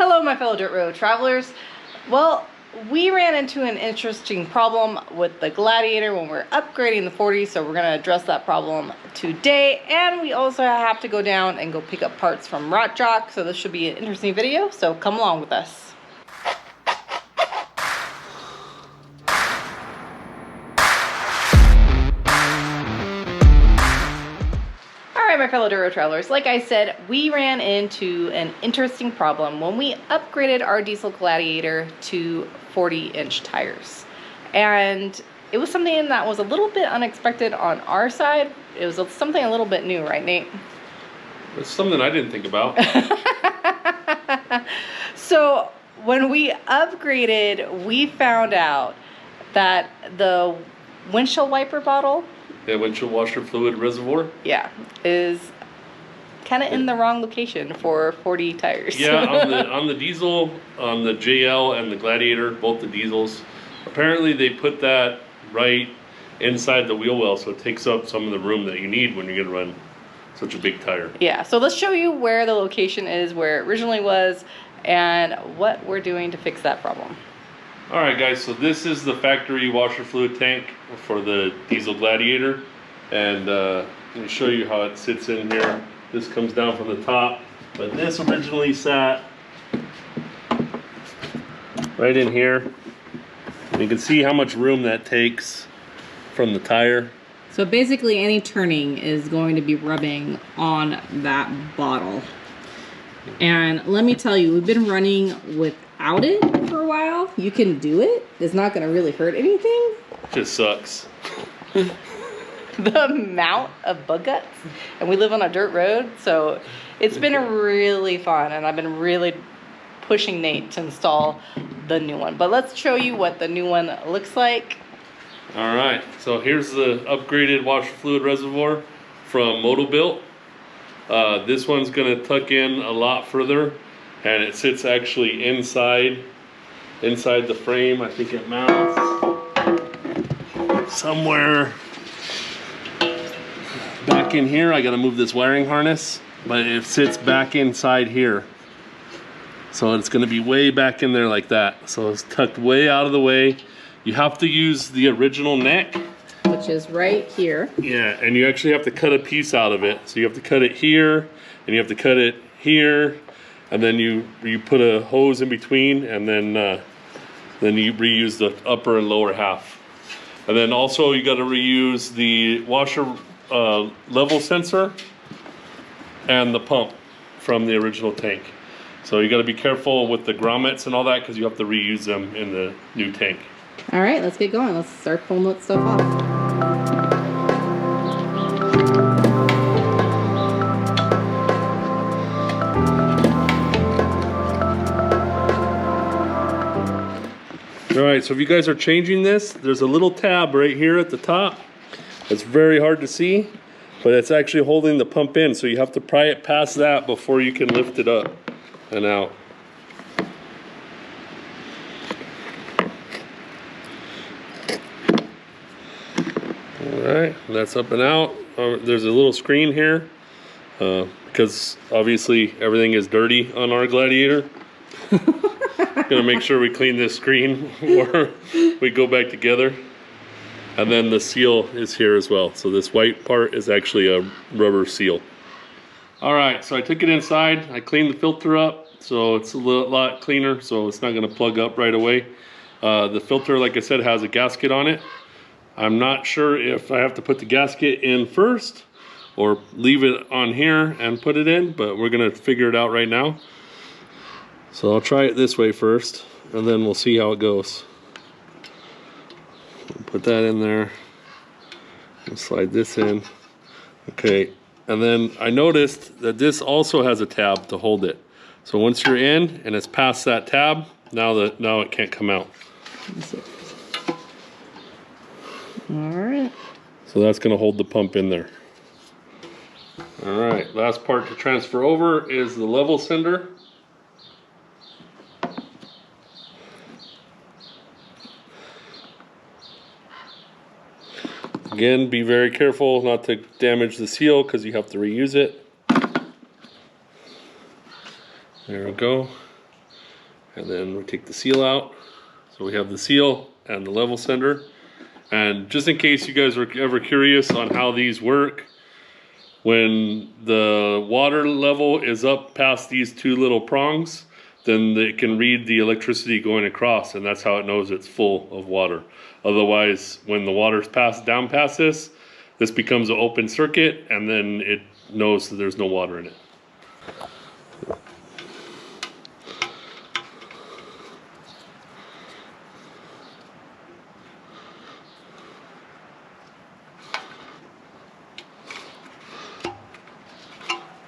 Hello my fellow dirt road travelers. Well, we ran into an interesting problem with the Gladiator when we're upgrading the 40, so we're going to address that problem today. And we also have to go down and go pick up parts from Rock Jock, so this should be an interesting video, so come along with us. My fellow dirt road travelers, like I said, we ran into an interesting problem when we upgraded our diesel Gladiator to 40-inch tires, and it was something that was a little bit unexpected on our side. It was something a little bit new, right, Nate? It's something I didn't think about. So when we upgraded, we found out that the windshield wiper bottle, the windshield washer fluid reservoir, yeah, is kind of in the wrong location for 40 tires. Yeah, on the diesel, on the JL and the Gladiator, both the diesels, apparently they put that right inside the wheel well, so it takes up some of the room that you need when you're gonna run such a big tire. Yeah, so let's show you where the location is, where it originally was, and what we're doing to fix that problem. Alright guys, so this is the factory washer fluid tank for the diesel Gladiator, and let me show you how it sits in here. This comes down from the top, but this originally sat right in here. You can see how much room that takes from the tire. So basically any turning is going to be rubbing on that bottle. And let me tell you, we've been running without it for a while. You can do it. It's not going to really hurt anything. Just sucks. The amount of bug guts. And we live on a dirt road, so it's been really fun. And I've been really pushing Nate to install the new one. But let's show you what the new one looks like. Alright, so here's the upgraded washer fluid reservoir from Moto built. This one's going to tuck in a lot further, and it sits actually inside the frame. I think it mounts somewhere back in here. I got to move this wiring harness, but it sits back inside here. So it's going to be way back in there like that. So it's tucked way out of the way. You have to use the original neck, which is right here. Yeah, and you actually have to cut a piece out of it. So you have to cut it here, and you have to cut it here, and then you put a hose in between, and then you reuse the upper and lower half. And then also you got to reuse the washer level sensor and the pump from the original tank. So you got to be careful with the grommets and all that, because you have to reuse them in the new tank. All right, let's get going. Let's start pulling that stuff off. Alright, so if you guys are changing this, there's a little tab right here at the top. It's very hard to see, but it's actually holding the pump in, so you have to pry it past that before you can lift it up and out. Alright, that's up and out. There's a little screen here because obviously everything is dirty on our Gladiator. Gonna make sure we clean this screen before we go back together. And then the seal is here as well. So this white part is actually a rubber seal. Alright, so I took it inside. I cleaned the filter up, so it's a lot cleaner, so it's not gonna plug up right away. The filter, like I said, has a gasket on it. I'm not sure if I have to put the gasket in first or leave it on here and put it in, but we're gonna figure it out right now. So I'll try it this way first, and then we'll see how it goes. Put that in there, and slide this in. Okay, and then I noticed that this also has a tab to hold it. So once you're in and it's past that tab, now it can't come out. Alright. So that's going to hold the pump in there. Alright, last part to transfer over is the level sender. Again, be very careful not to damage the seal because you have to reuse it. There we go. And then we take the seal out. So we have the seal and the level sender. And just in case you guys are ever curious on how these work, when the water level is up past these two little prongs, then it can read the electricity going across, and that's how it knows it's full of water. Otherwise, when the water's passed down past this becomes an open circuit, and then it knows that there's no water in it.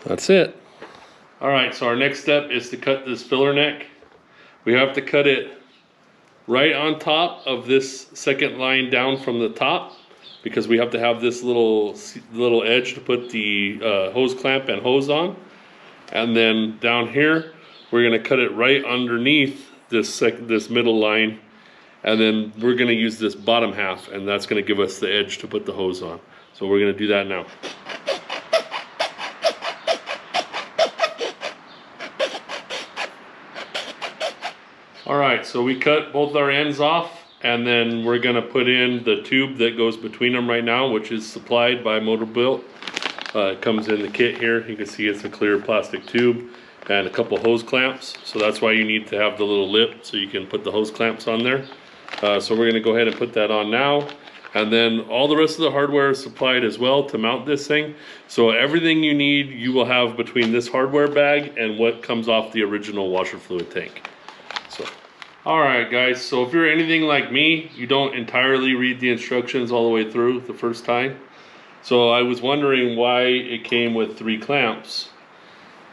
That's it. All right, so our next step is to cut this filler neck. We have to cut it right on top of this second line down from the top, because we have to have this little edge to put the hose clamp and hose on. And then down here, we're gonna cut it right underneath this middle line. And then we're gonna use this bottom half, and that's gonna give us the edge to put the hose on. So we're gonna do that now. All right, so we cut both our ends off, and then we're gonna put in the tube that goes between them right now, which is supplied by Moto. It comes in the kit here. You can see it's a clear plastic tube and a couple hose clamps. So that's why you need to have the little lip so you can put the hose clamps on there. So we're gonna go ahead and put that on now. And then all the rest of the hardware is supplied as well to mount this thing. So everything you need, you will have between this hardware bag and what comes off the original washer fluid tank. So, all right guys, so if you're anything like me, you don't entirely read the instructions all the way through the first time. So I was wondering why it came with 3 clamps.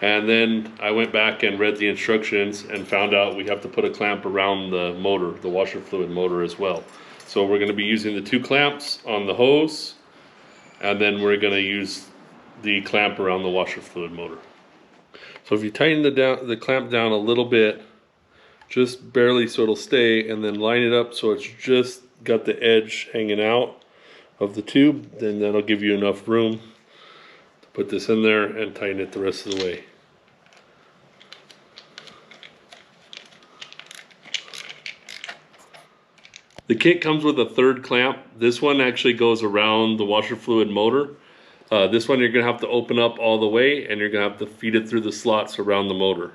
And then I went back and read the instructions and found out we have to put a clamp around the motor, the washer fluid motor as well. So we're gonna be using the 2 clamps on the hose, and then we're gonna use the clamp around the washer fluid motor. So if you tighten the clamp down a little bit, just barely so it'll stay, and then line it up so it's just got the edge hanging out of the tube, then that'll give you enough room to put this in there and tighten it the rest of the way. The kit comes with a 3rd clamp. This one actually goes around the washer fluid motor. This one you're gonna have to open up all the way, and you're gonna have to feed it through the slots around the motor.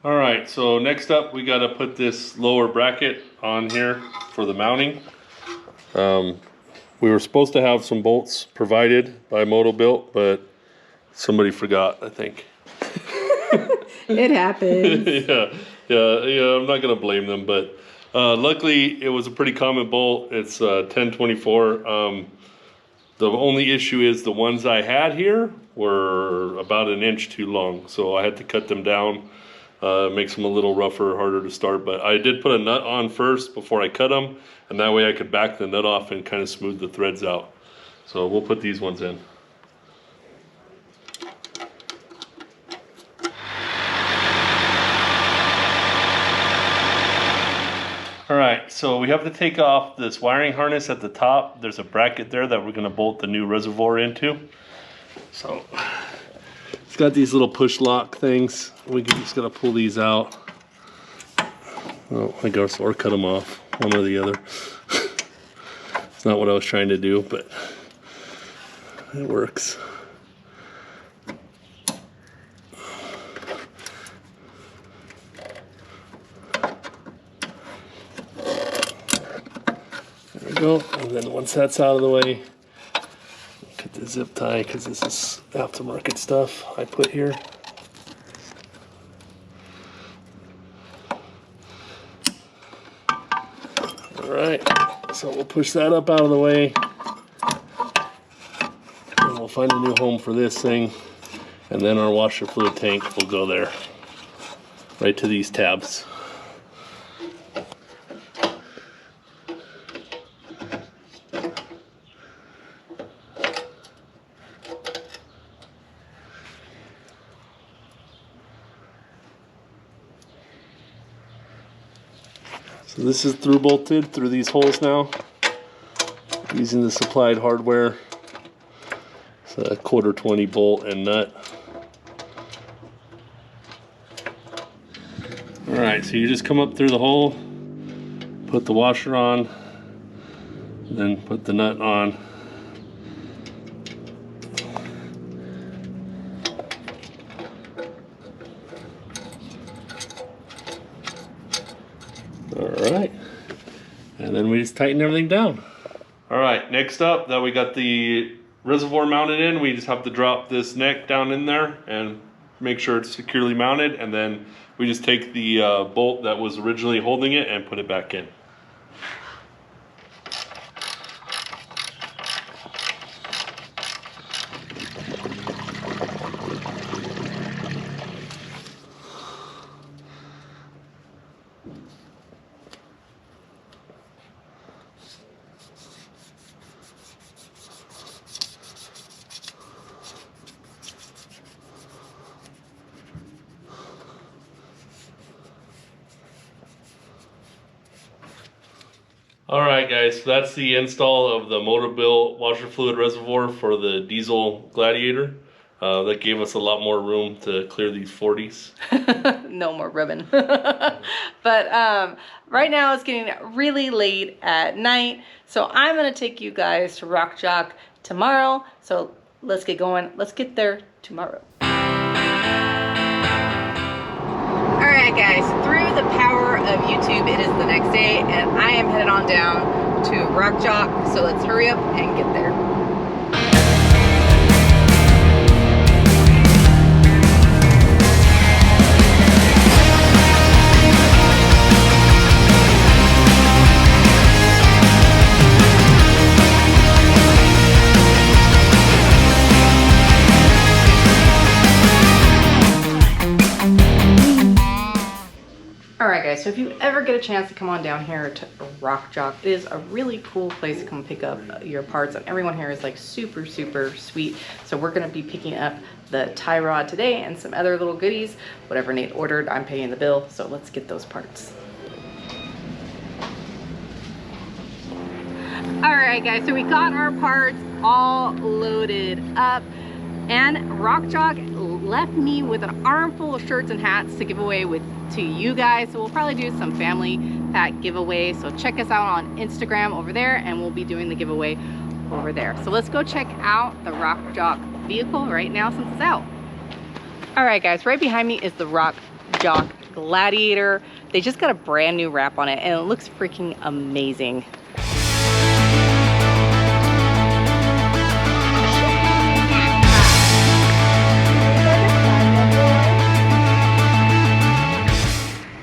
Alright, so next up we got to put this lower bracket on here for the mounting. We were supposed to have some bolts provided by Moto Built, but somebody forgot, I think. It happens. yeah, I'm not going to blame them, but luckily it was a pretty common bolt. It's 1024. The only issue is the ones I had here were about 1 inch too long, so I had to cut them down. Makes them a little rougher, harder to start, but I did put a nut on first before I cut them, and that way I could back the nut off and kind of smooth the threads out. So we'll put these ones in. Alright, so we have to take off this wiring harness at the top. There's a bracket there that we're going to bolt the new reservoir into. So it's got these little push lock things. We just got to pull these out. Oh, I guess, or cut them off, one or the other. It's not what I was trying to do, but it works. There we go. And then once that's out of the way, cut the zip tie, because this is aftermarket stuff I put here. Alright, so we'll push that up out of the way, and we'll find a new home for this thing. And then our washer fluid tank will go there, right to these tabs. So this is through bolted through these holes now, using the supplied hardware. It's a 1/4 bolt and nut. Alright, so you just come up through the hole, put the washer on, then put the nut on. Alright, and then we just tighten everything down. Alright, next up, that we got the reservoir mounted in, we just have to drop this neck down in there and make sure it's securely mounted, and then we just take the bolt that was originally holding it and put it back in. Alright guys, so that's the install of the Moto washer fluid reservoir for the diesel Gladiator. That gave us a lot more room to clear these 40s. No more ribbon. But right now it's getting really late at night, so I'm going to take you guys to Rock Jock tomorrow. So let's get going. Let's get there tomorrow. Alright guys, through the power of YouTube, it is the next day and I am headed on down to Rock Jock, so let's hurry up and get there. Alright guys, so if you ever get a chance to come on down here to Rock Jock, it is a really cool place to come pick up your parts, and everyone here is like super sweet. So we're going to be picking up the tie rod today and some other little goodies. Whatever Nate ordered, I'm paying the bill, so let's get those parts. Alright guys, so we got our parts all loaded up, and Rock Jock left me with an armful of shirts and hats to give away to you guys. So we'll probably do some family pack giveaway, so check us out on Instagram over there and we'll be doing the giveaway over there. So let's go check out the Rock Jock vehicle right now since it's out. All right guys, right behind me is the Rock Jock Gladiator. They just got a brand new wrap on it and it looks freaking amazing.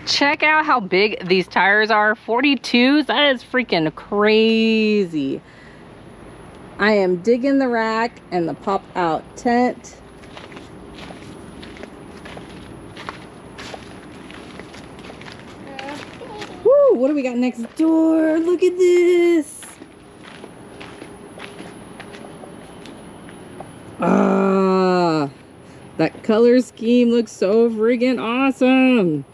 Check out how big these tires are. 42s, that is freaking crazy. I am digging the rack and the pop out tent. Woo, what do we got next door? Look at this. Ah, that color scheme looks so friggin' awesome.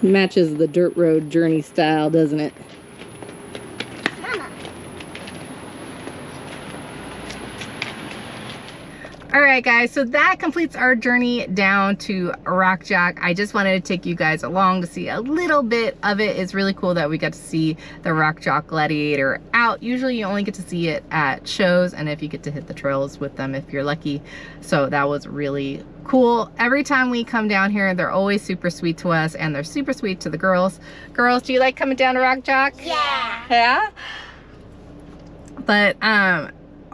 Matches the DirtRoadJourney style, doesn't it? Mama. All right, guys, so that completes our journey down to Rock Jock. I just wanted to take you guys along to see a little bit of it. It's really cool that we got to see the Rock Jock Gladiator out. Usually you only get to see it at shows, and if you get to hit the trails with them if you're lucky. So that was really cool. Every time we come down here, they're always super sweet to us, and they're super sweet to the girls. Girls, do you like coming down to Rock Jock? Yeah. Yeah? But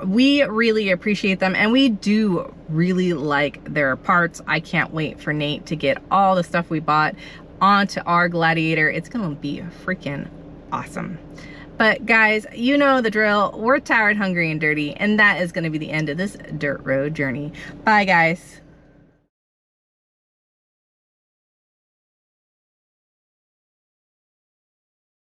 we really appreciate them, and we do really like their parts. I can't wait for Nate to get all the stuff we bought onto our Gladiator. It's gonna be freaking awesome. But guys, you know the drill. We're tired, hungry, and dirty, and that is going to be the end of this dirt road journey. Bye, guys.